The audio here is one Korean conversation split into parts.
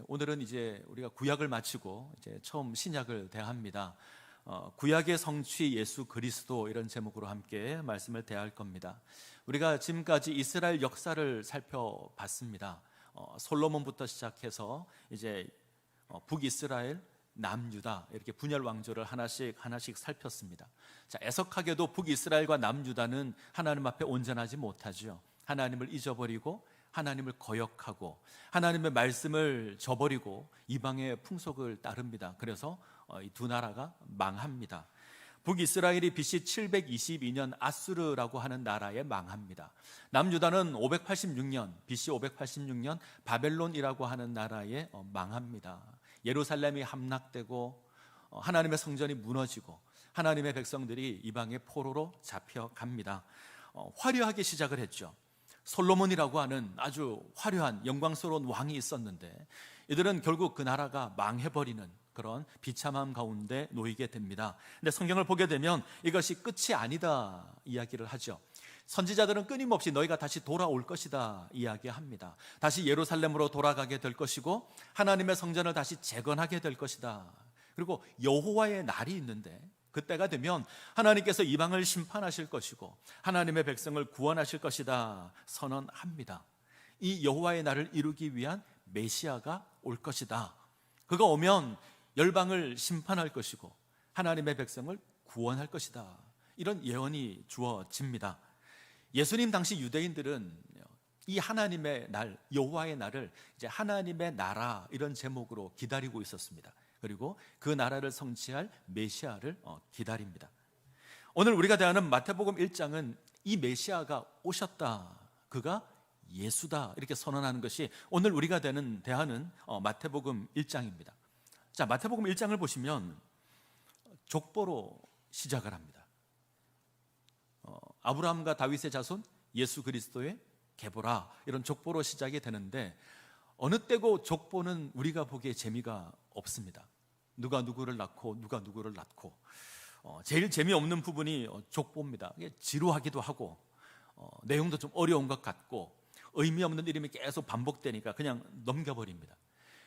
오늘은 이제 우리가 구약을 마치고 이제 처음 신약을 대합니다. 구약의 성취 예수 그리스도, 이런 제목으로 함께 말씀을 대할 겁니다. 우리가 지금까지 이스라엘 역사를 살펴봤습니다. 솔로몬부터 시작해서 이제 북이스라엘, 남유다, 이렇게 분열 왕조를 하나씩 살폈습니다. 자, 애석하게도 북이스라엘과 남유다는 하나님 앞에 온전하지 못하죠. 하나님을 잊어버리고 하나님을 거역하고 하나님의 말씀을 저버리고 이방의 풍속을 따릅니다. 그래서 이 두 나라가 망합니다. 북이스라엘이 BC 722년 아수르라고 하는 나라에 망합니다. 남유다는 586년, BC 586년 바벨론이라고 하는 나라에 망합니다. 예루살렘이 함락되고 하나님의 성전이 무너지고 하나님의 백성들이 이방의 포로로 잡혀갑니다. 화려하게 시작을 했죠. 솔로몬이라고 하는 아주 화려한 영광스러운 왕이 있었는데 이들은 결국 그 나라가 망해버리는 그런 비참함 가운데 놓이게 됩니다. 근데 성경을 보게 되면 이것이 끝이 아니다 이야기를 하죠. 선지자들은 끊임없이 너희가 다시 돌아올 것이다 이야기합니다. 다시 예루살렘으로 돌아가게 될 것이고 하나님의 성전을 다시 재건하게 될 것이다. 그리고 여호와의 날이 있는데 그때가 되면 하나님께서 이방을 심판하실 것이고 하나님의 백성을 구원하실 것이다 선언합니다. 이 여호와의 날을 이루기 위한 메시아가 올 것이다. 그가 오면 열방을 심판할 것이고 하나님의 백성을 구원할 것이다. 이런 예언이 주어집니다. 예수님 당시 유대인들은 이 하나님의 날, 여호와의 날을 이제 하나님의 나라, 이런 제목으로 기다리고 있었습니다. 그리고 그 나라를 성취할 메시아를 기다립니다. 오늘 우리가 대하는 마태복음 1장은 이 메시아가 오셨다, 그가 예수다, 이렇게 선언하는 것이 오늘 우리가 대하는 마태복음 1장입니다. 자, 마태복음 1장을 보시면 족보로 시작을 합니다. 아브라함과 다윗의 자손 예수 그리스도의 계보라, 이런 족보로 시작이 되는데 어느 때고 족보는 우리가 보기에 재미가 없습니다. 누가 누구를 낳고 누가 누구를 낳고 제일 재미없는 부분이 족보입니다. 이게 지루하기도 하고 내용도 좀 어려운 것 같고 의미 없는 이름이 계속 반복되니까 그냥 넘겨버립니다.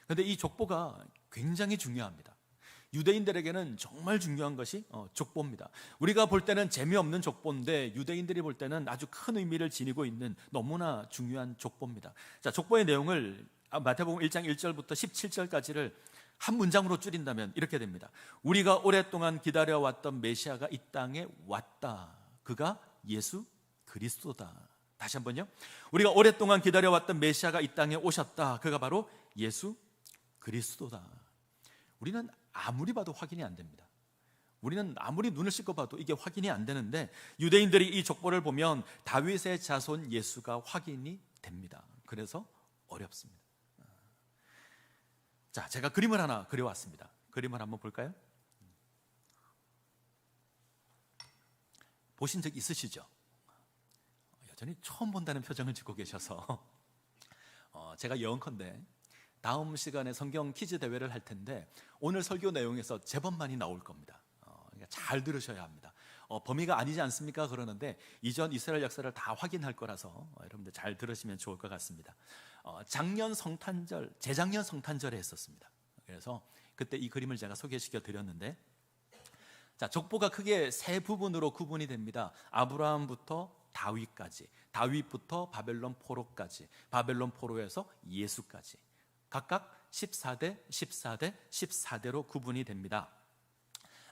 그런데 이 족보가 굉장히 중요합니다. 유대인들에게는 정말 중요한 것이 족보입니다. 우리가 볼 때는 재미없는 족보인데 유대인들이 볼 때는 아주 큰 의미를 지니고 있는 너무나 중요한 족보입니다. 자, 족보의 내용을 마태복음 1장 1절부터 17절까지를 한 문장으로 줄인다면 이렇게 됩니다. 우리가 오랫동안 기다려왔던 메시아가 이 땅에 왔다. 그가 예수 그리스도다. 다시 한번요. 우리가 오랫동안 기다려왔던 메시아가 이 땅에 오셨다. 그가 바로 예수 그리스도다. 우리는 아무리 봐도 확인이 안 됩니다. 우리는 아무리 눈을 씻고 봐도 이게 확인이 안 되는데 유대인들이 이 족보를 보면 다윗의 자손 예수가 확인이 됩니다. 그래서 어렵습니다. 자, 제가 그림을 하나 그려왔습니다. 그림을 한번 볼까요? 보신 적 있으시죠? 여전히 처음 본다는 표정을 짓고 계셔서 제가 예언컨대 다음 시간에 성경 퀴즈 대회를 할 텐데 오늘 설교 내용에서 제법 많이 나올 겁니다. 그러니까 잘 들으셔야 합니다. 범위가 아니지 않습니까? 그러는데 이전 이스라엘 역사를 다 확인할 거라서 여러분들 잘 들으시면 좋을 것 같습니다. 작년 성탄절, 재작년 성탄절에 했었습니다. 그래서 그때 이 그림을 제가 소개시켜 드렸는데, 자, 족보가 크게 세 부분으로 구분이 됩니다. 아브라함부터 다윗까지, 다윗부터 바벨론 포로까지, 바벨론 포로에서 예수까지 각각 14대, 14대, 14대로 구분이 됩니다.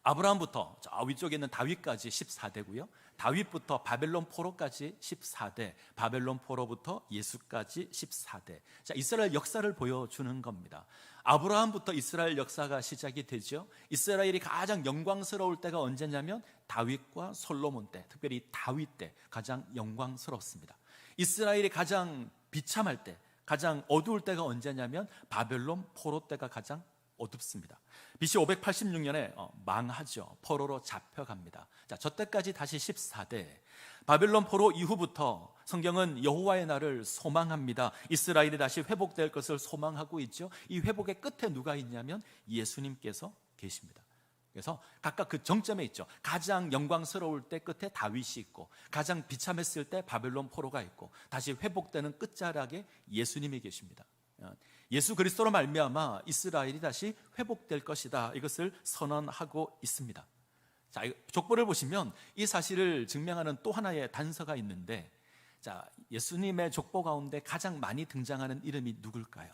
아브라함부터 저 위쪽에 있는 다윗까지 14대고요. 다윗부터 바벨론 포로까지 14대, 바벨론 포로부터 예수까지 14대. 자, 이스라엘 역사를 보여주는 겁니다. 아브라함부터 이스라엘 역사가 시작이 되죠. 이스라엘이 가장 영광스러울 때가 언제냐면 다윗과 솔로몬 때, 특별히 다윗 때 가장 영광스럽습니다. 이스라엘이 가장 비참할 때, 가장 어두울 때가 언제냐면 바벨론 포로 때가 가장 어둡습니다. BC 586년에 망하죠. 포로로 잡혀갑니다. 자, 저 때까지 다시 14대. 바벨론 포로 이후부터 성경은 여호와의 날을 소망합니다. 이스라엘이 다시 회복될 것을 소망하고 있죠. 이 회복의 끝에 누가 있냐면 예수님께서 계십니다. 그래서 각각 그 정점에 있죠. 가장 영광스러울 때 끝에 다윗이 있고, 가장 비참했을 때 바벨론 포로가 있고, 다시 회복되는 끝자락에 예수님이 계십니다. 예수 그리스도로 말미암아 이스라엘이 다시 회복될 것이다. 이것을 선언하고 있습니다. 자, 족보를 보시면 이 사실을 증명하는 또 하나의 단서가 있는데, 자, 예수님의 족보 가운데 가장 많이 등장하는 이름이 누굴까요?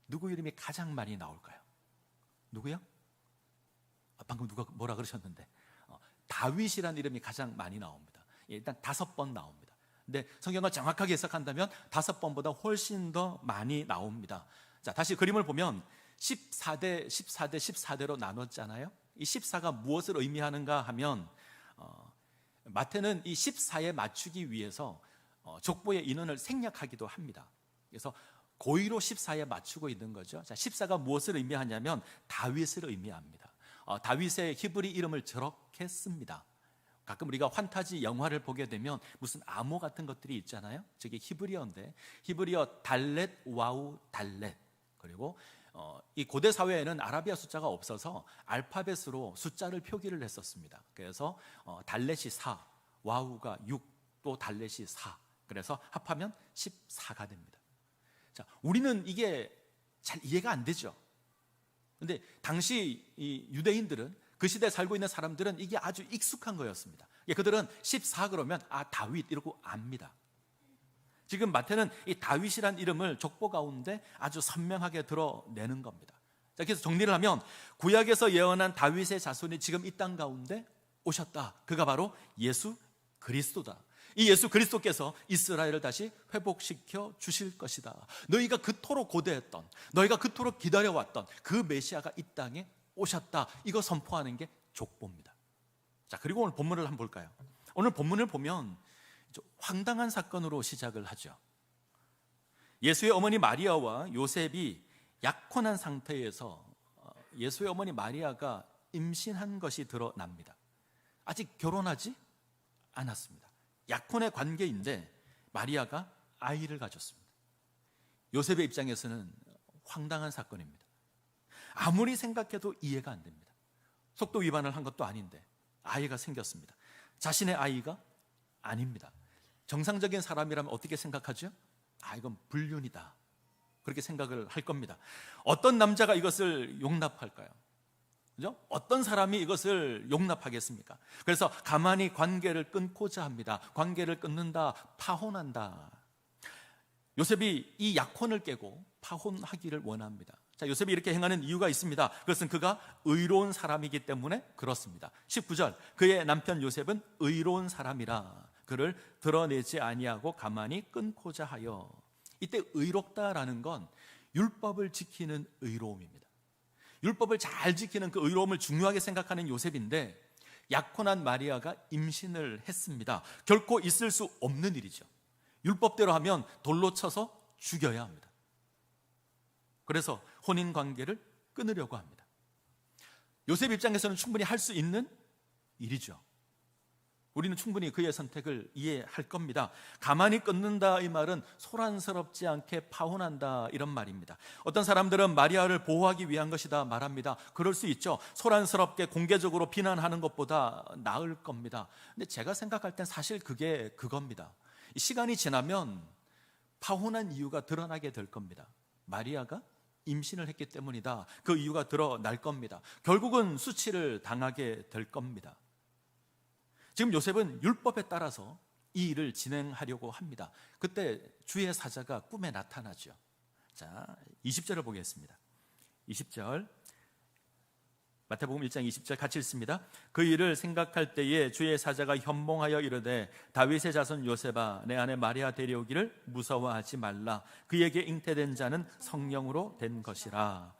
누구 이름이 가장 많이 나올까요? 누구요? 방금 누가 뭐라 그러셨는데, 다윗이라는 이름이 가장 많이 나옵니다. 일단 5번 나옵니다. 근데 성경을 정확하게 해석한다면 5번보다 훨씬 더 많이 나옵니다. 자, 다시 그림을 보면 14대, 14대, 14대로 나눴잖아요. 이 14가 무엇을 의미하는가 하면, 마태는 이 14에 맞추기 위해서 족보의 인원을 생략하기도 합니다. 그래서 고의로 14에 맞추고 있는 거죠. 자, 14가 무엇을 의미하냐면 다윗을 의미합니다. 다윗의 히브리 이름을 저렇게 씁니다. 가끔 우리가 환타지 영화를 보게 되면 무슨 암호 같은 것들이 있잖아요. 저게 히브리어인데, 히브리어 달렛, 와우, 달렛. 그리고 이 고대 사회에는 아라비아 숫자가 없어서 알파벳으로 숫자를 표기를 했었습니다. 그래서 달렛이 4, 와우가 6, 또 달렛이 4. 그래서 합하면 14가 됩니다. 자, 우리는 이게 잘 이해가 안 되죠. 근데 당시 이 유대인들은, 그 시대에 살고 있는 사람들은 이게 아주 익숙한 거였습니다. 그들은 14 그러면 다윗 이러고 압니다. 지금 마태는 이 다윗이란 이름을 족보 가운데 아주 선명하게 드러내는 겁니다. 자, 그래서 정리를 하면 구약에서 예언한 다윗의 자손이 지금 이 땅 가운데 오셨다. 그가 바로 예수 그리스도다. 이 예수 그리스도께서 이스라엘을 다시 회복시켜 주실 것이다. 너희가 그토록 고대했던, 너희가 그토록 기다려왔던 그 메시아가 이 땅에 오셨다. 이거 선포하는 게 족보입니다. 자, 그리고 오늘 본문을 한번 볼까요? 오늘 본문을 보면 황당한 사건으로 시작을 하죠. 예수의 어머니 마리아와 요셉이 약혼한 상태에서 예수의 어머니 마리아가 임신한 것이 드러납니다. 아직 결혼하지 않았습니다. 약혼의 관계인데 마리아가 아이를 가졌습니다. 요셉의 입장에서는 황당한 사건입니다. 아무리 생각해도 이해가 안 됩니다. 속도 위반을 한 것도 아닌데 아이가 생겼습니다. 자신의 아이가 아닙니다. 정상적인 사람이라면 어떻게 생각하죠? 이건 불륜이다. 그렇게 생각을 할 겁니다. 어떤 남자가 이것을 용납할까요? 그죠? 어떤 사람이 이것을 용납하겠습니까? 그래서 가만히 관계를 끊고자 합니다. 관계를 끊는다, 파혼한다. 요셉이 이 약혼을 깨고 파혼하기를 원합니다. 자, 요셉이 이렇게 행하는 이유가 있습니다. 그것은 그가 의로운 사람이기 때문에 그렇습니다. 19절, 그의 남편 요셉은 의로운 사람이라 그를 드러내지 아니하고 가만히 끊고자 하여. 이때 의롭다라는 건 율법을 지키는 의로움입니다. 율법을 잘 지키는 그 의로움을 중요하게 생각하는 요셉인데, 약혼한 마리아가 임신을 했습니다. 결코 있을 수 없는 일이죠. 율법대로 하면 돌로 쳐서 죽여야 합니다. 그래서 혼인관계를 끊으려고 합니다. 요셉 입장에서는 충분히 할 수 있는 일이죠. 우리는 충분히 그의 선택을 이해할 겁니다. 가만히 끊는다 이 말은 소란스럽지 않게 파혼한다 이런 말입니다. 어떤 사람들은 마리아를 보호하기 위한 것이다 말합니다. 그럴 수 있죠. 소란스럽게 공개적으로 비난하는 것보다 나을 겁니다. 근데 제가 생각할 땐 사실 그게 그겁니다. 시간이 지나면 파혼한 이유가 드러나게 될 겁니다. 마리아가 임신을 했기 때문이다. 그 이유가 드러날 겁니다. 결국은 수치를 당하게 될 겁니다. 지금 요셉은 율법에 따라서 이 일을 진행하려고 합니다. 그때 주의 사자가 꿈에 나타나죠. 자, 20절을 보겠습니다. 20절, 마태복음 1장 20절 같이 읽습니다. 그 일을 생각할 때에 주의 사자가 현몽하여 이르되 다윗의 자손 요셉아, 내 아내 마리아 데려오기를 무서워하지 말라. 그에게 잉태된 자는 성령으로 된 것이라.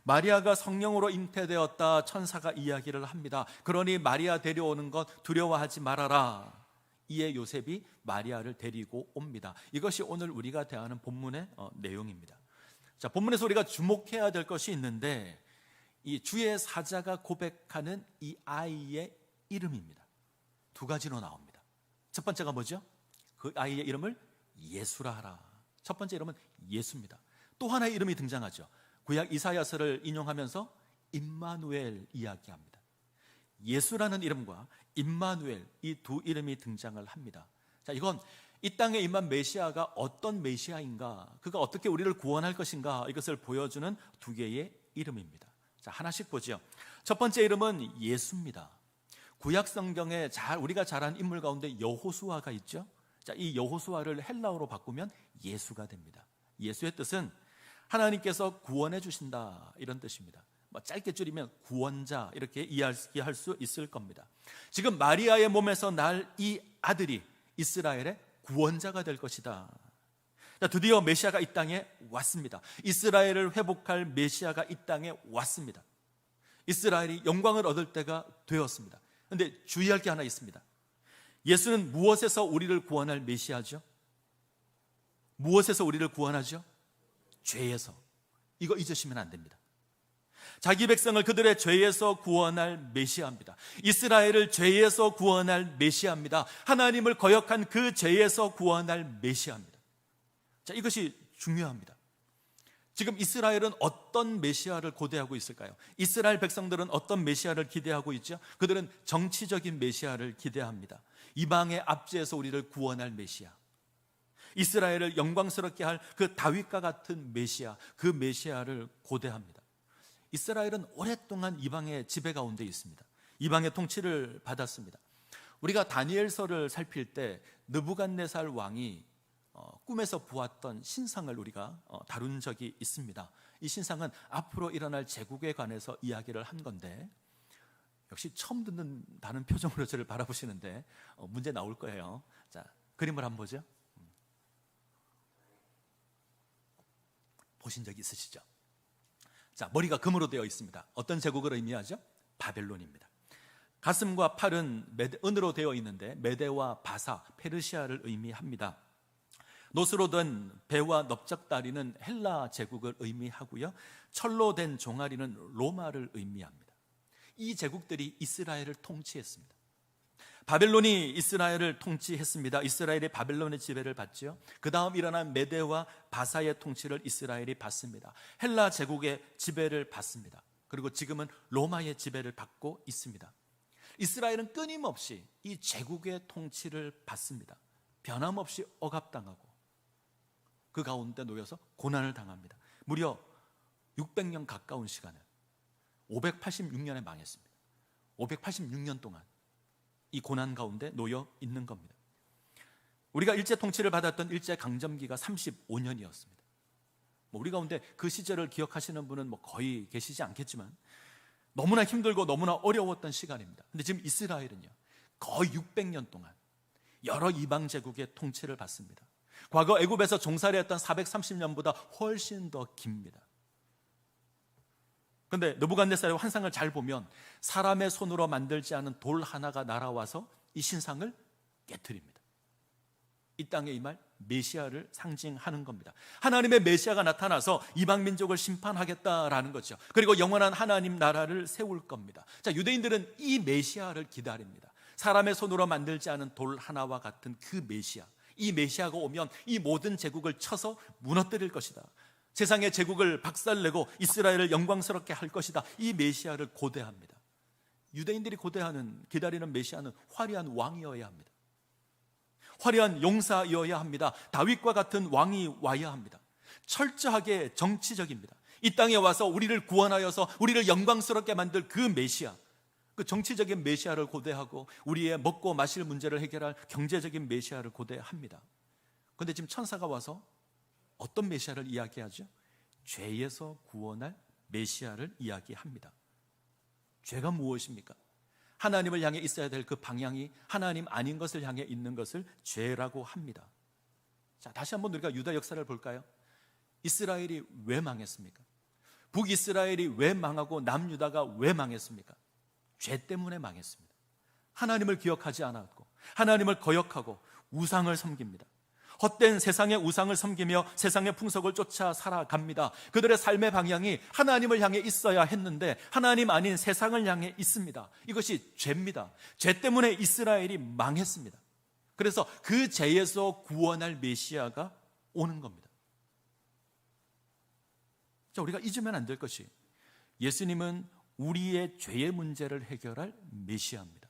마리아가 성령으로 잉태되었다 천사가 이야기를 합니다. 그러니 마리아 데려오는 것 두려워하지 말아라. 이에 요셉이 마리아를 데리고 옵니다. 이것이 오늘 우리가 대하는 본문의 내용입니다. 자, 본문에서 우리가 주목해야 될 것이 있는데, 이 주의 사자가 고백하는 이 아이의 이름입니다. 두 가지로 나옵니다. 첫 번째가 뭐죠? 그 아이의 이름을 예수라 하라. 첫 번째 이름은 예수입니다. 또 하나의 이름이 등장하죠. 구약 이사야서를 인용하면서 임마누엘 이야기합니다. 예수라는 이름과 임마누엘, 이 두 이름이 등장을 합니다. 자, 이건 이 땅에 임한 메시아가 어떤 메시아인가, 그가 어떻게 우리를 구원할 것인가, 이것을 보여주는 두 개의 이름입니다. 자, 하나씩 보죠. 첫 번째 이름은 예수입니다. 구약 성경에 우리가 잘 아는 인물 가운데 여호수아가 있죠. 자, 이 여호수아를 헬라어로 바꾸면 예수가 됩니다. 예수의 뜻은 하나님께서 구원해 주신다, 이런 뜻입니다. 짧게 줄이면 구원자, 이렇게 이해할 수 있을 겁니다. 지금 마리아의 몸에서 날 이 아들이 이스라엘의 구원자가 될 것이다. 자, 드디어 메시아가 이 땅에 왔습니다. 이스라엘을 회복할 메시아가 이 땅에 왔습니다. 이스라엘이 영광을 얻을 때가 되었습니다. 그런데 주의할 게 하나 있습니다. 예수는 무엇에서 우리를 구원할 메시아죠? 무엇에서 우리를 구원하죠? 죄에서. 이거 잊으시면 안 됩니다. 자기 백성을 그들의 죄에서 구원할 메시아입니다. 이스라엘을 죄에서 구원할 메시아입니다. 하나님을 거역한 그 죄에서 구원할 메시아입니다. 자, 이것이 중요합니다. 지금 이스라엘은 어떤 메시아를 고대하고 있을까요? 이스라엘 백성들은 어떤 메시아를 기대하고 있죠? 그들은 정치적인 메시아를 기대합니다. 이방의 압제에서 우리를 구원할 메시아, 이스라엘을 영광스럽게 할 그 다윗과 같은 메시아, 그 메시아를 고대합니다. 이스라엘은 오랫동안 이방의 지배 가운데 있습니다. 이방의 통치를 받았습니다. 우리가 다니엘서를 살필 때 느부갓네살 왕이 꿈에서 보았던 신상을 우리가 다룬 적이 있습니다. 이 신상은 앞으로 일어날 제국에 관해서 이야기를 한 건데, 역시 처음 듣는다는 표정으로 저를 바라보시는데 문제 나올 거예요. 자, 그림을 한번 보죠. 보신 적 있으시죠? 자, 머리가 금으로 되어 있습니다. 어떤 제국을 의미하죠? 바벨론입니다. 가슴과 팔은 은으로 되어 있는데 메대와 바사, 페르시아를 의미합니다. 노스로 된 배와 넓적다리는 헬라 제국을 의미하고요, 철로 된 종아리는 로마를 의미합니다. 이 제국들이 이스라엘을 통치했습니다. 바벨론이 이스라엘을 통치했습니다. 이스라엘이 바벨론의 지배를 받죠. 그 다음 일어난 메대와 바사의 통치를 이스라엘이 받습니다. 헬라 제국의 지배를 받습니다. 그리고 지금은 로마의 지배를 받고 있습니다. 이스라엘은 끊임없이 이 제국의 통치를 받습니다. 변함없이 억압당하고 그 가운데 놓여서 고난을 당합니다. 무려 600년 가까운 시간을, 586년에 망했습니다. 586년 동안 이 고난 가운데 놓여 있는 겁니다. 우리가 일제 통치를 받았던 일제 강점기가 35년이었습니다. 우리 가운데 그 시절을 기억하시는 분은 거의 계시지 않겠지만 너무나 힘들고 너무나 어려웠던 시간입니다. 근데 지금 이스라엘은요, 거의 600년 동안 여러 이방 제국의 통치를 받습니다. 과거 애굽에서 종살이 했던 430년보다 훨씬 더 깁니다. 그런데 느부갓네살의 환상을 잘 보면 사람의 손으로 만들지 않은 돌 하나가 날아와서 이 신상을 깨트립니다. 이 땅에 임할 메시아를 상징하는 겁니다. 하나님의 메시아가 나타나서 이방 민족을 심판하겠다라는 거죠. 그리고 영원한 하나님 나라를 세울 겁니다. 자, 유대인들은 이 메시아를 기다립니다. 사람의 손으로 만들지 않은 돌 하나와 같은 그 메시아, 이 메시아가 오면 이 모든 제국을 쳐서 무너뜨릴 것이다. 세상의 제국을 박살내고 이스라엘을 영광스럽게 할 것이다. 이 메시아를 고대합니다. 유대인들이 기다리는 메시아는 화려한 왕이어야 합니다. 화려한 용사이어야 합니다. 다윗과 같은 왕이 와야 합니다. 철저하게 정치적입니다. 이 땅에 와서 우리를 구원하여서 우리를 영광스럽게 만들 그 메시아, 그 정치적인 메시아를 고대하고 우리의 먹고 마실 문제를 해결할 경제적인 메시아를 고대합니다. 그런데 지금 천사가 와서 어떤 메시아를 이야기하죠? 죄에서 구원할 메시아를 이야기합니다. 죄가 무엇입니까? 하나님을 향해 있어야 될 그 방향이 하나님 아닌 것을 향해 있는 것을 죄라고 합니다. 자, 다시 한번 우리가 유다 역사를 볼까요? 이스라엘이 왜 망했습니까? 북이스라엘이 왜 망하고 남유다가 왜 망했습니까? 죄 때문에 망했습니다. 하나님을 기억하지 않았고 하나님을 거역하고 우상을 섬깁니다. 헛된 세상의 우상을 섬기며 세상의 풍속을 쫓아 살아갑니다. 그들의 삶의 방향이 하나님을 향해 있어야 했는데 하나님 아닌 세상을 향해 있습니다. 이것이 죄입니다. 죄 때문에 이스라엘이 망했습니다. 그래서 그 죄에서 구원할 메시아가 오는 겁니다. 자, 우리가 잊으면 안 될 것이, 예수님은 우리의 죄의 문제를 해결할 메시아입니다.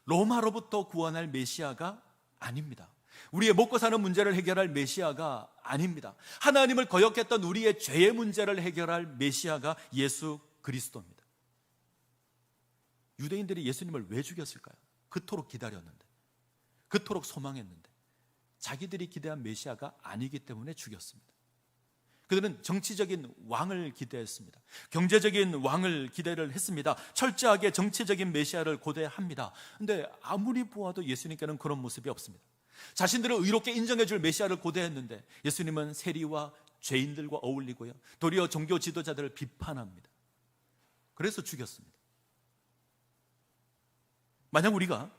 로마로부터 구원할 메시아가 아닙니다. 우리의 먹고 사는 문제를 해결할 메시아가 아닙니다. 하나님을 거역했던 우리의 죄의 문제를 해결할 메시아가 예수 그리스도입니다. 유대인들이 예수님을 왜 죽였을까요? 그토록 기다렸는데, 그토록 소망했는데 자기들이 기대한 메시아가 아니기 때문에 죽였습니다. 그들은 정치적인 왕을 기대했습니다. 경제적인 왕을 기대를 했습니다. 철저하게 정치적인 메시아를 고대합니다. 그런데 아무리 보아도 예수님께는 그런 모습이 없습니다. 자신들을 의롭게 인정해 줄 메시아를 고대했는데 예수님은 세리와 죄인들과 어울리고요, 도리어 종교 지도자들을 비판합니다. 그래서 죽였습니다. 만약 우리가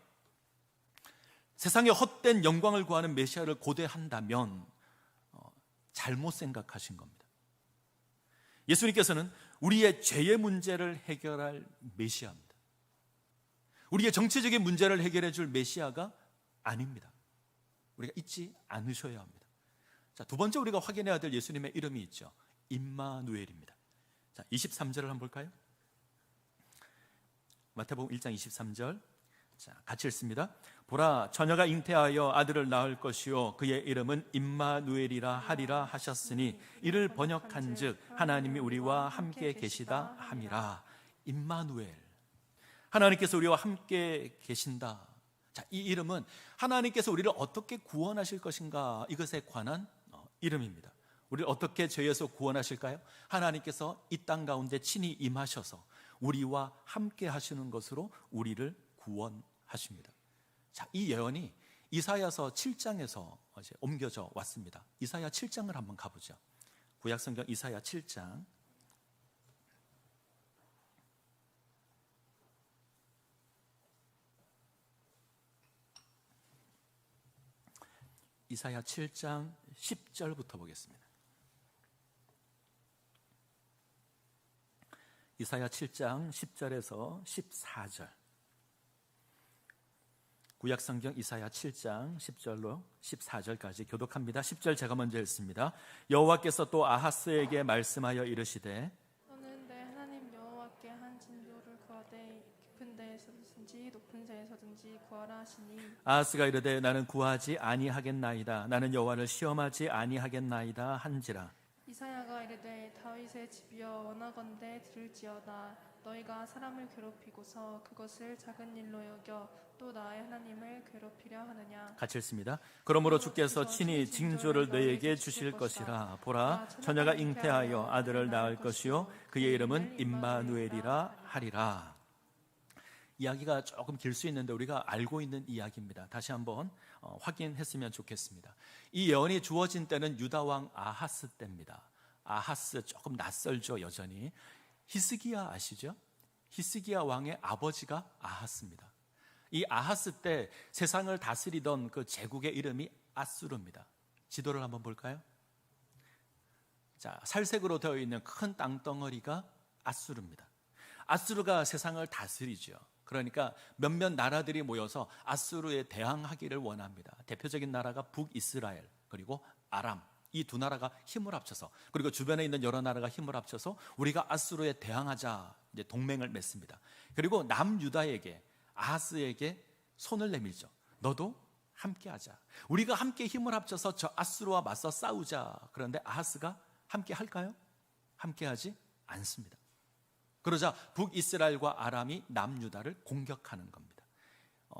세상의 헛된 영광을 구하는 메시아를 고대한다면 잘못 생각하신 겁니다. 예수님께서는 우리의 죄의 문제를 해결할 메시아입니다. 우리의 정치적인 문제를 해결해 줄 메시아가 아닙니다. 우리가 잊지 않으셔야 합니다. 자, 두 번째 우리가 확인해야 될 예수님의 이름이 있죠. 임마누엘입니다. 자, 23절을 한번 볼까요? 마태복음 1장 23절. 자, 같이 읽습니다. 보라, 처녀가 잉태하여 아들을 낳을 것이요 그의 이름은 임마누엘이라 하리라 하셨으니 이를 번역한즉 하나님이 우리와 함께 계시다 함이라. 임마누엘, 하나님께서 우리와 함께 계신다. 자, 이 이름은 하나님께서 우리를 어떻게 구원하실 것인가, 이것에 관한 이름입니다. 우리를 어떻게 죄에서 구원하실까요? 하나님께서 이 땅 가운데 친히 임하셔서 우리와 함께 하시는 것으로 우리를 구원하십니다. 자, 이 예언이 이사야서 7장에서 어제 옮겨져 왔습니다. 이사야 7장을 한번 가보죠. 구약성경 이사야 7장. 이사야 7장 10절부터 보겠습니다. 이사야 7장 10절에서 14절. 구약성경 이사야 7장 10절로 14절까지 교독합니다. 10절 제가 먼저 읽습니다. 여호와께서 또 아하스에게 말씀하여 이르시되 너는 내 하나님 여호와께 한 징조를 구하되 깊은 데에서든지 높은 데에서든지 구하라 하시니 아하스가 이르되 나는 구하지 아니하겠나이다. 나는 여호와를 시험하지 아니하겠나이다 한지라. 이사야가 이르되 다윗의 집이여 원하건대 들을지어다. 너희가 사람을 괴롭히고서 그것을 작은 일로 여겨 또 나의 하나님을 괴롭히려 하느냐. 같이 읽습니다. 그러므로 주께서 친히 징조를 너희에게 주실 것이라. 보라, 처녀가 잉태하여 아들을 낳을 것이요 그의 이름은 임마누엘이라 하리라. 이야기가 조금 길 수 있는데 우리가 알고 있는 이야기입니다. 다시 한번 확인했으면 좋겠습니다. 이 예언이 주어진 때는 유다왕 아하스 때입니다. 아하스 조금 낯설죠, 여전히. 히스기야 아시죠? 히스기야 왕의 아버지가 아하스입니다. 이 아하스 때 세상을 다스리던 그 제국의 이름이 아수르입니다. 지도를 한번 볼까요? 자, 살색으로 되어 있는 큰 땅덩어리가 아수르입니다. 아수르가 세상을 다스리죠. 그러니까 몇몇 나라들이 모여서 아수르에 대항하기를 원합니다. 대표적인 나라가 북이스라엘 그리고 아람, 이 두 나라가 힘을 합쳐서, 그리고 주변에 있는 여러 나라가 힘을 합쳐서 우리가 아수르에 대항하자 이제 동맹을 맺습니다. 그리고 남유다에게, 아하스에게 손을 내밀죠. 너도 함께하자. 우리가 함께 힘을 합쳐서 저 아수르와 맞서 싸우자. 그런데 아하스가 함께 할까요? 함께하지 않습니다. 그러자 북이스라엘과 아람이 남유다를 공격하는 겁니다.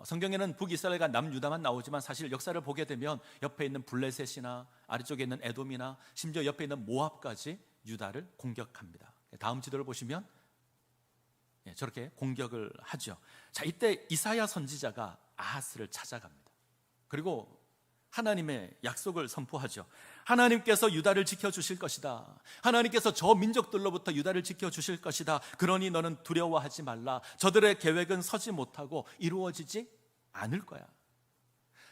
성경에는 북이스라엘과 남유다만 나오지만 사실 역사를 보게 되면 옆에 있는 블레셋이나 아래쪽에 있는 에돔이나 심지어 옆에 있는 모압까지 유다를 공격합니다. 다음 지도를 보시면 저렇게 공격을 하죠. 자, 이때 이사야 선지자가 아하스를 찾아갑니다. 그리고 하나님의 약속을 선포하죠. 하나님께서 유다를 지켜주실 것이다. 하나님께서 저 민족들로부터 유다를 지켜주실 것이다. 그러니 너는 두려워하지 말라. 저들의 계획은 서지 못하고 이루어지지 않을 거야.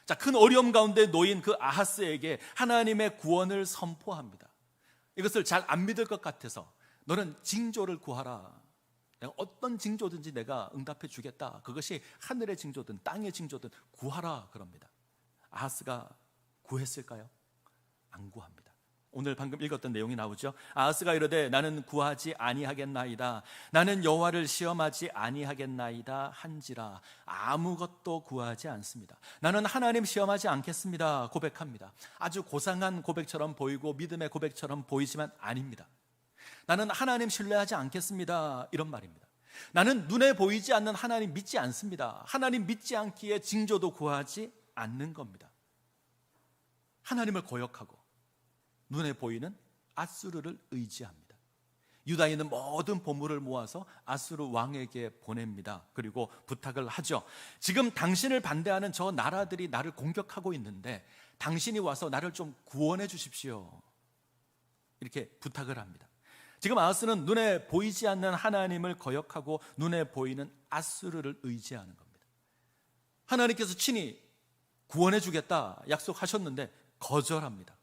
자, 큰 어려움 가운데 놓인 그 아하스에게 하나님의 구원을 선포합니다. 이것을 잘 안 믿을 것 같아서 너는 징조를 구하라. 내가 어떤 징조든지 내가 응답해 주겠다. 그것이 하늘의 징조든 땅의 징조든 구하라 그럽니다. 아하스가 구했을까요? 안 구합니다. 오늘 방금 읽었던 내용이 나오죠. 아하스가 이르되 나는 구하지 아니하겠나이다. 나는 여호와를 시험하지 아니하겠나이다 한지라. 아무것도 구하지 않습니다. 나는 하나님 시험하지 않겠습니다 고백합니다. 아주 고상한 고백처럼 보이고 믿음의 고백처럼 보이지만 아닙니다. 나는 하나님 신뢰하지 않겠습니다 이런 말입니다. 나는 눈에 보이지 않는 하나님 믿지 않습니다. 하나님 믿지 않기에 징조도 구하지 않는 겁니다. 하나님을 거역하고 눈에 보이는 아수르를 의지합니다. 유다에 있는 모든 보물을 모아서 아수르 왕에게 보냅니다. 그리고 부탁을 하죠. 지금 당신을 반대하는 저 나라들이 나를 공격하고 있는데 당신이 와서 나를 좀 구원해 주십시오. 이렇게 부탁을 합니다. 지금 아하스는 눈에 보이지 않는 하나님을 거역하고 눈에 보이는 아수르를 의지하는 겁니다. 하나님께서 친히 구원해 주겠다 약속하셨는데 거절합니다.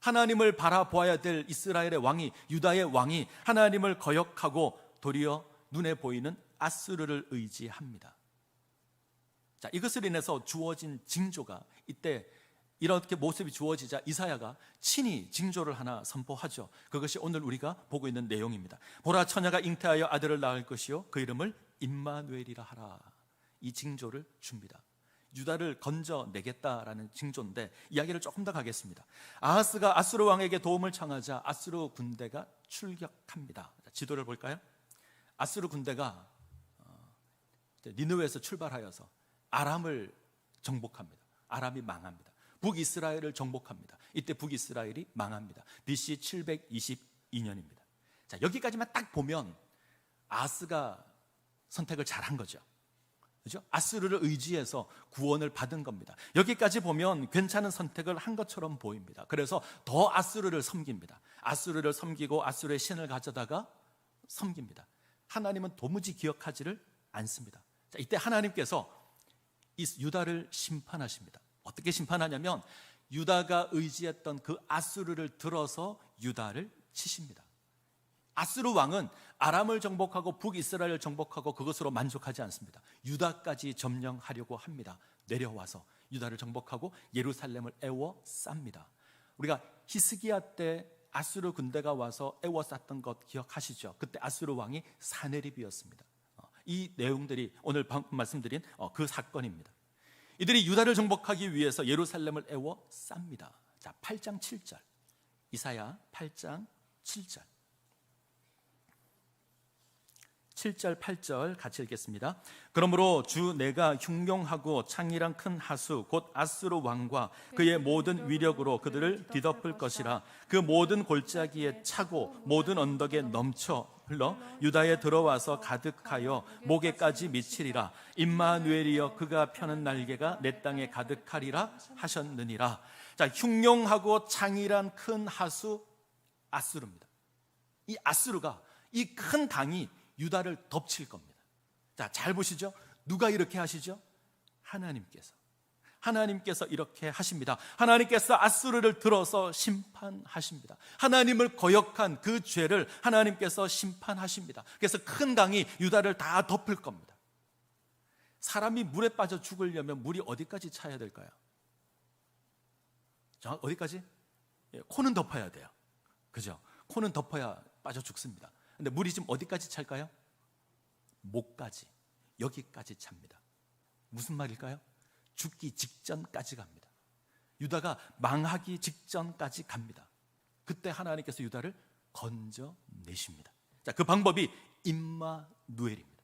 하나님을 바라보아야 될 이스라엘의 왕이, 유다의 왕이 하나님을 거역하고 도리어 눈에 보이는 아수르를 의지합니다. 자, 이것을 인해서 주어진 징조가, 이때 이렇게 모습이 주어지자 이사야가 친히 징조를 하나 선포하죠. 그것이 오늘 우리가 보고 있는 내용입니다. 보라, 처녀가 잉태하여 아들을 낳을 것이요 그 이름을 임마누엘이라 하라. 이 징조를 줍니다. 유다를 건져내겠다라는 징조인데 이야기를 조금 더 가겠습니다. 아하스가 아수르 왕에게 도움을 청하자 아수르 군대가 출격합니다. 지도를 볼까요? 아수르 군대가 니느웨에서 출발하여서 아람을 정복합니다. 아람이 망합니다. 북이스라엘을 정복합니다. 이때 북이스라엘이 망합니다. BC 722년입니다. 자, 여기까지만 딱 보면 아하스가 선택을 잘한 거죠. 그렇죠? 아수르를 의지해서 구원을 받은 겁니다. 여기까지 보면 괜찮은 선택을 한 것처럼 보입니다. 그래서 더 아수르를 섬깁니다. 아수르를 섬기고 아수르의 신을 가져다가 섬깁니다. 하나님은 도무지 기억하지를 않습니다. 자, 이때 하나님께서 이 유다를 심판하십니다. 어떻게 심판하냐면 유다가 의지했던 그 아수르를 들어서 유다를 치십니다. 아수르 왕은 아람을 정복하고 북이스라엘을 정복하고 그것으로 만족하지 않습니다. 유다까지 점령하려고 합니다. 내려와서 유다를 정복하고 예루살렘을 에워쌉니다. 우리가 히스기야 때 아수르 군대가 와서 에워쌌던 것 기억하시죠? 그때 아수르 왕이 사네립이었습니다. 이 내용들이 오늘 방금 말씀드린 그 사건입니다. 이들이 유다를 정복하기 위해서 예루살렘을 에워쌉니다. 자, 8장 7절, 이사야 8장 7절, 7절 8절 같이 읽겠습니다. 그러므로 주 내가 흉용하고 창이랑 큰 하수 곧 아수르 왕과 그의 모든 위력으로 그들을 뒤덮을 것이라. 그 모든 골짜기에 차고 모든 언덕에 넘쳐 흘러 유다에 들어와서 가득하여 목에까지 미치리라. 임마누엘이여 그가 펴는 날개가 내 땅에 가득하리라 하셨느니라. 자, 흉용하고 창이란 큰 하수 아수르입니다. 이 아수르가 이 큰 강이 유다를 덮칠 겁니다. 자, 잘 보시죠. 누가 이렇게 하시죠? 하나님께서 이렇게 하십니다. 하나님께서 아수르를 들어서 심판하십니다. 하나님을 거역한 그 죄를 하나님께서 심판하십니다. 그래서 큰 강이 유다를 다 덮을 겁니다. 사람이 물에 빠져 죽으려면 물이 어디까지 차야 될까요? 자, 어디까지? 코는 덮어야 돼요. 그죠? 코는 덮어야 빠져 죽습니다. 근데 물이 지금 어디까지 찰까요? 목까지, 여기까지 찹니다. 무슨 말일까요? 죽기 직전까지 갑니다. 유다가 망하기 직전까지 갑니다. 그때 하나님께서 유다를 건져내십니다. 자, 그 방법이 임마누엘입니다.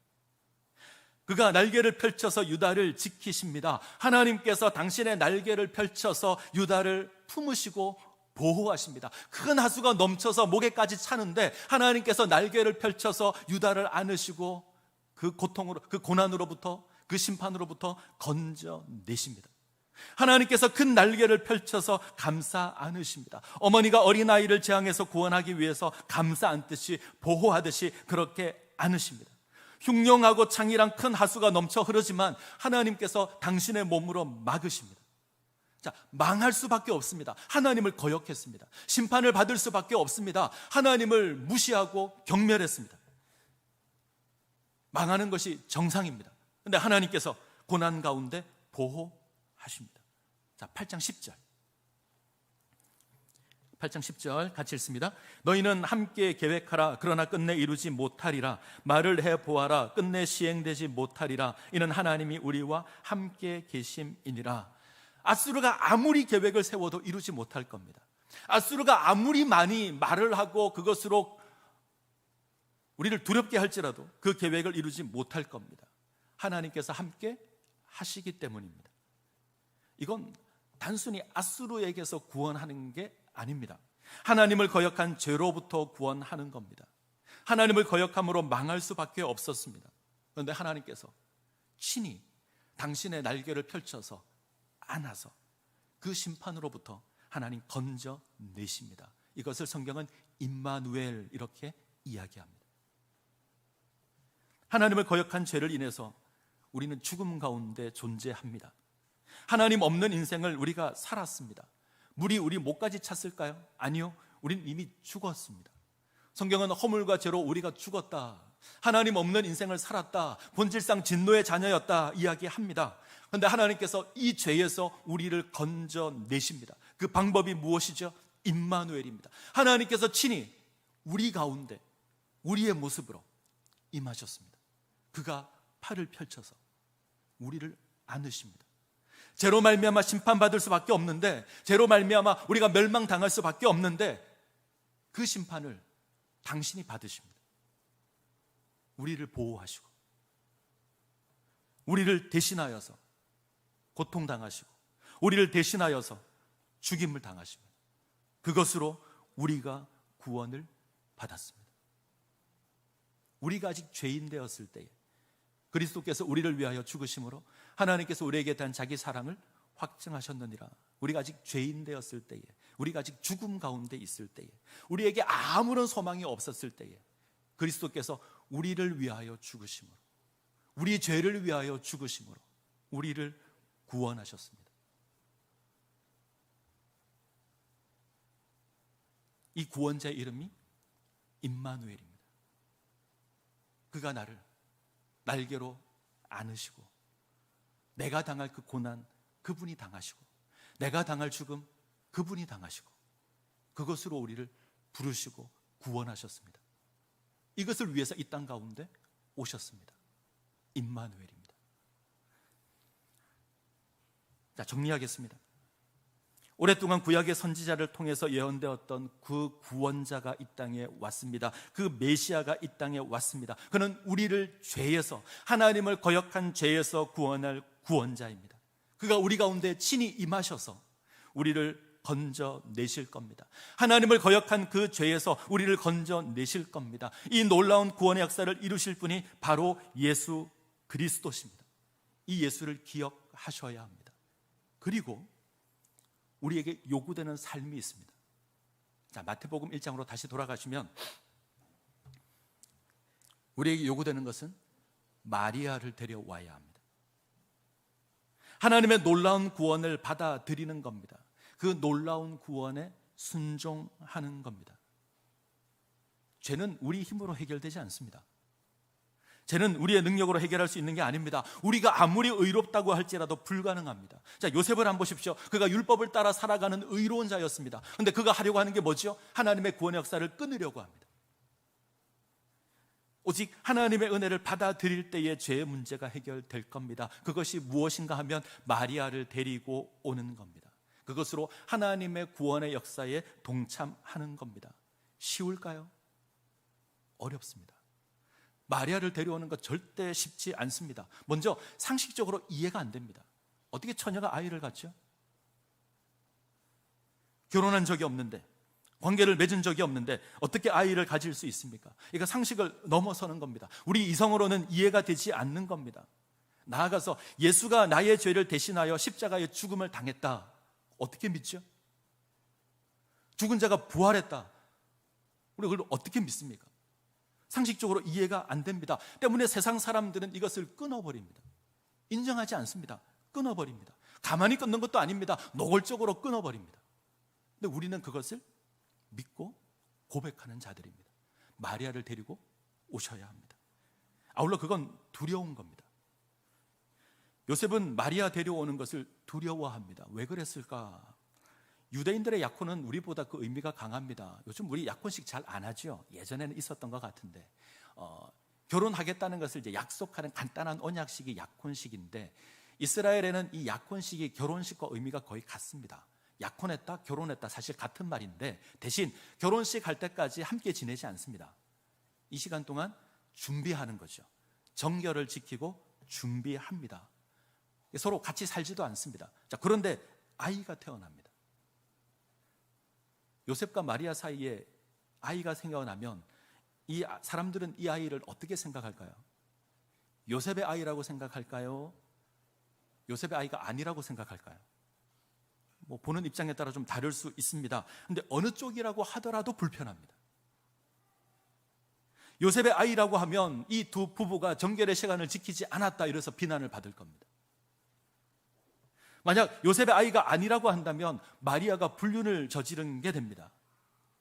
그가 날개를 펼쳐서 유다를 지키십니다. 하나님께서 당신의 날개를 펼쳐서 유다를 품으시고 보호하십니다. 큰 하수가 넘쳐서 목에까지 차는데 하나님께서 날개를 펼쳐서 유다를 안으시고 그 고통으로, 그 고난으로부터, 그 심판으로부터 건져내십니다. 하나님께서 큰 날개를 펼쳐서 감싸 안으십니다. 어머니가 어린아이를 재앙에서 구원하기 위해서 감싸 안듯이, 보호하듯이 그렇게 안으십니다. 흉룡하고 창이랑 큰 하수가 넘쳐 흐르지만 하나님께서 당신의 몸으로 막으십니다. 자, 망할 수밖에 없습니다. 하나님을 거역했습니다. 심판을 받을 수밖에 없습니다. 하나님을 무시하고 경멸했습니다. 망하는 것이 정상입니다. 그런데 하나님께서 고난 가운데 보호하십니다. 자, 8장 10절, 8장 10절 같이 읽습니다. 너희는 함께 계획하라. 그러나 끝내 이루지 못하리라. 말을 해보아라. 끝내 시행되지 못하리라. 이는 하나님이 우리와 함께 계심이니라. 아수르가 아무리 계획을 세워도 이루지 못할 겁니다. 아수르가 아무리 많이 말을 하고 그것으로 우리를 두렵게 할지라도 그 계획을 이루지 못할 겁니다. 하나님께서 함께 하시기 때문입니다. 이건 단순히 아수르에게서 구원하는 게 아닙니다. 하나님을 거역한 죄로부터 구원하는 겁니다. 하나님을 거역함으로 망할 수밖에 없었습니다. 그런데 하나님께서 친히 당신의 날개를 펼쳐서 안아서 그 심판으로부터 하나님 건져내십니다. 이것을 성경은 임마누엘 이렇게 이야기합니다. 하나님을 거역한 죄를 인해서 우리는 죽음 가운데 존재합니다. 하나님 없는 인생을 우리가 살았습니다. 물이 우리 목까지 찼을까요? 아니요. 우린 이미 죽었습니다. 성경은 허물과 죄로 우리가 죽었다, 하나님 없는 인생을 살았다, 본질상 진노의 자녀였다 이야기합니다. 그런데 하나님께서 이 죄에서 우리를 건져내십니다. 그 방법이 무엇이죠? 임마누엘입니다. 하나님께서 친히 우리 가운데 우리의 모습으로 임하셨습니다. 그가 팔을 펼쳐서 우리를 안으십니다. 죄로 말미암아 심판받을 수밖에 없는데, 죄로 말미암아 우리가 멸망당할 수밖에 없는데 그 심판을 당신이 받으십니다. 우리를 보호하시고 우리를 대신하여서 고통당하시고 우리를 대신하여서 죽임을 당하십니다. 그것으로 우리가 구원을 받았습니다. 우리가 아직 죄인 되었을 때에 그리스도께서 우리를 위하여 죽으심으로 하나님께서 우리에게 대한 자기 사랑을 확증하셨느니라. 우리가 아직 죄인 되었을 때에, 우리가 아직 죽음 가운데 있을 때에, 우리에게 아무런 소망이 없었을 때에 그리스도께서 우리를 위하여 죽으심으로, 우리 죄를 위하여 죽으심으로 우리를 구원하셨습니다. 이 구원자의 이름이 임마누엘입니다. 그가 나를 날개로 안으시고 내가 당할 그 고난 그분이 당하시고 내가 당할 죽음 그분이 당하시고 그것으로 우리를 부르시고 구원하셨습니다. 이것을 위해서 이 땅 가운데 오셨습니다. 임마누엘입니다. 자, 정리하겠습니다. 오랫동안 구약의 선지자를 통해서 예언되었던 그 구원자가 이 땅에 왔습니다. 그 메시아가 이 땅에 왔습니다. 그는 우리를 죄에서, 하나님을 거역한 죄에서 구원할 구원자입니다. 그가 우리 가운데 친히 임하셔서 우리를 건져내실 겁니다. 하나님을 거역한 그 죄에서 우리를 건져내실 겁니다. 이 놀라운 구원의 역사를 이루실 분이 바로 예수 그리스도십니다. 이 예수를 기억하셔야 합니다. 그리고 우리에게 요구되는 삶이 있습니다. 자, 마태복음 1장으로 다시 돌아가시면 우리에게 요구되는 것은 마리아를 데려와야 합니다. 하나님의 놀라운 구원을 받아들이는 겁니다. 그 놀라운 구원에 순종하는 겁니다. 죄는 우리 힘으로 해결되지 않습니다. 죄는 우리의 능력으로 해결할 수 있는 게 아닙니다. 우리가 아무리 의롭다고 할지라도 불가능합니다. 자, 요셉을 한번 보십시오. 그가 율법을 따라 살아가는 의로운 자였습니다. 그런데 그가 하려고 하는 게 뭐죠? 하나님의 구원의 역사를 끊으려고 합니다. 오직 하나님의 은혜를 받아들일 때에 죄의 문제가 해결될 겁니다. 그것이 무엇인가 하면 마리아를 데리고 오는 겁니다. 그것으로 하나님의 구원의 역사에 동참하는 겁니다. 쉬울까요? 어렵습니다. 마리아를 데려오는 것 절대 쉽지 않습니다. 먼저 상식적으로 이해가 안 됩니다. 어떻게 처녀가 아이를 갖죠? 결혼한 적이 없는데, 관계를 맺은 적이 없는데 어떻게 아이를 가질 수 있습니까? 이거 상식을 넘어서는 겁니다. 우리 이성으로는 이해가 되지 않는 겁니다. 나아가서 예수가 나의 죄를 대신하여 십자가의 죽음을 당했다, 어떻게 믿죠? 죽은 자가 부활했다, 우리 그걸 어떻게 믿습니까? 상식적으로 이해가 안 됩니다. 때문에 세상 사람들은 이것을 끊어버립니다. 인정하지 않습니다. 끊어버립니다. 가만히 끊는 것도 아닙니다. 노골적으로 끊어버립니다. 근데 우리는 그것을 믿고 고백하는 자들입니다. 마리아를 데리고 오셔야 합니다. 아울러 그건 두려운 겁니다. 요셉은 마리아 데려오는 것을 두려워합니다. 왜 그랬을까? 유대인들의 약혼은 우리보다 그 의미가 강합니다. 요즘 우리 약혼식 잘 안 하죠. 예전에는 있었던 것 같은데 결혼하겠다는 것을 이제 약속하는 간단한 언약식이 약혼식인데, 이스라엘에는 이 약혼식이 결혼식과 의미가 거의 같습니다. 약혼했다, 결혼했다, 사실 같은 말인데 대신 결혼식 할 때까지 함께 지내지 않습니다. 이 시간 동안 준비하는 거죠. 정결을 지키고 준비합니다. 서로 같이 살지도 않습니다. 자, 그런데 아이가 태어납니다. 요셉과 마리아 사이에 아이가 생겨나면 이 사람들은 이 아이를 어떻게 생각할까요? 요셉의 아이라고 생각할까요? 요셉의 아이가 아니라고 생각할까요? 뭐 보는 입장에 따라 좀 다를 수 있습니다. 근데 어느 쪽이라고 하더라도 불편합니다. 요셉의 아이라고 하면 이 두 부부가 정결의 시간을 지키지 않았다 이래서 비난을 받을 겁니다. 만약 요셉의 아이가 아니라고 한다면 마리아가 불륜을 저지른 게 됩니다.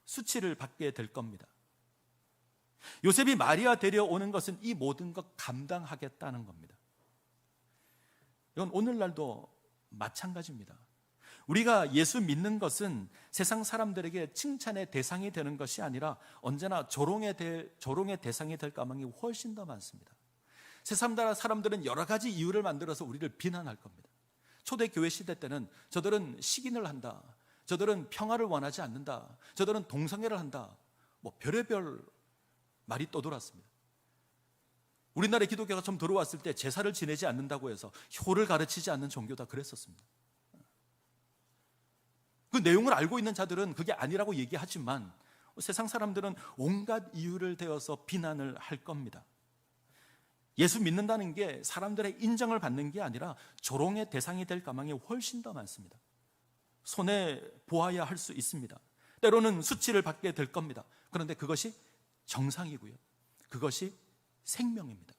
수치를 받게 될 겁니다. 요셉이 마리아 데려오는 것은 이 모든 것 감당하겠다는 겁니다. 이건 오늘날도 마찬가지입니다. 우리가 예수 믿는 것은 세상 사람들에게 칭찬의 대상이 되는 것이 아니라 언제나 조롱의 대상이 될 가망이 훨씬 더 많습니다. 세상 사람들은 여러 가지 이유를 만들어서 우리를 비난할 겁니다. 초대교회 시대 때는 저들은 식인을 한다, 저들은 평화를 원하지 않는다, 저들은 동성애를 한다, 뭐 별의별 말이 떠돌았습니다. 우리나라에 기독교가 처음 들어왔을 때 제사를 지내지 않는다고 해서 효를 가르치지 않는 종교다 그랬었습니다. 그 내용을 알고 있는 자들은 그게 아니라고 얘기하지만 세상 사람들은 온갖 이유를 대어서 비난을 할 겁니다. 예수 믿는다는 게 사람들의 인정을 받는 게 아니라 조롱의 대상이 될 가망이 훨씬 더 많습니다. 손해 보아야 할 수 있습니다. 때로는 수치를 받게 될 겁니다. 그런데 그것이 정상이고요, 그것이 생명입니다.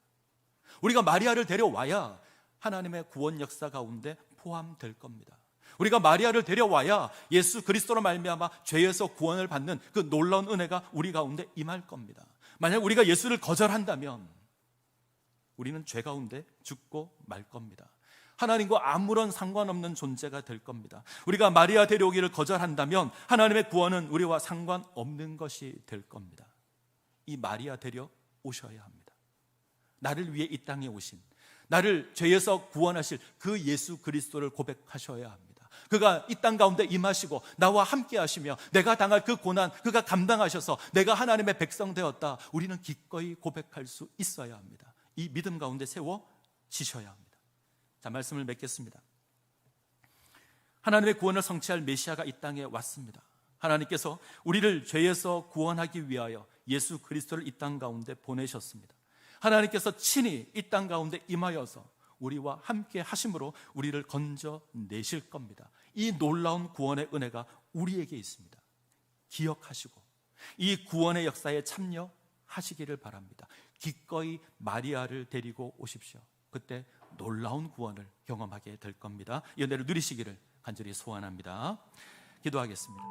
우리가 마리아를 데려와야 하나님의 구원 역사 가운데 포함될 겁니다. 우리가 마리아를 데려와야 예수 그리스도로 말미암아 죄에서 구원을 받는 그 놀라운 은혜가 우리 가운데 임할 겁니다. 만약 우리가 예수를 거절한다면 우리는 죄 가운데 죽고 말 겁니다. 하나님과 아무런 상관없는 존재가 될 겁니다. 우리가 마리아 데려오기를 거절한다면 하나님의 구원은 우리와 상관없는 것이 될 겁니다. 이 마리아 데려오셔야 합니다. 나를 위해 이 땅에 오신, 나를 죄에서 구원하실 그 예수 그리스도를 고백하셔야 합니다. 그가 이 땅 가운데 임하시고 나와 함께 하시며 내가 당할 그 고난 그가 감당하셔서 내가 하나님의 백성 되었다, 우리는 기꺼이 고백할 수 있어야 합니다. 이 믿음 가운데 세워지셔야 합니다. 자, 말씀을 맺겠습니다. 하나님의 구원을 성취할 메시아가 이 땅에 왔습니다. 하나님께서 우리를 죄에서 구원하기 위하여 예수 그리스도를 이 땅 가운데 보내셨습니다. 하나님께서 친히 이 땅 가운데 임하여서 우리와 함께 하심으로 우리를 건져내실 겁니다. 이 놀라운 구원의 은혜가 우리에게 있습니다. 기억하시고 이 구원의 역사에 참여하시기를 바랍니다. 기꺼이 마리아를 데리고 오십시오. 그때 놀라운 구원을 경험하게 될 겁니다. 이 은혜를 누리시기를 간절히 소원합니다. 기도하겠습니다.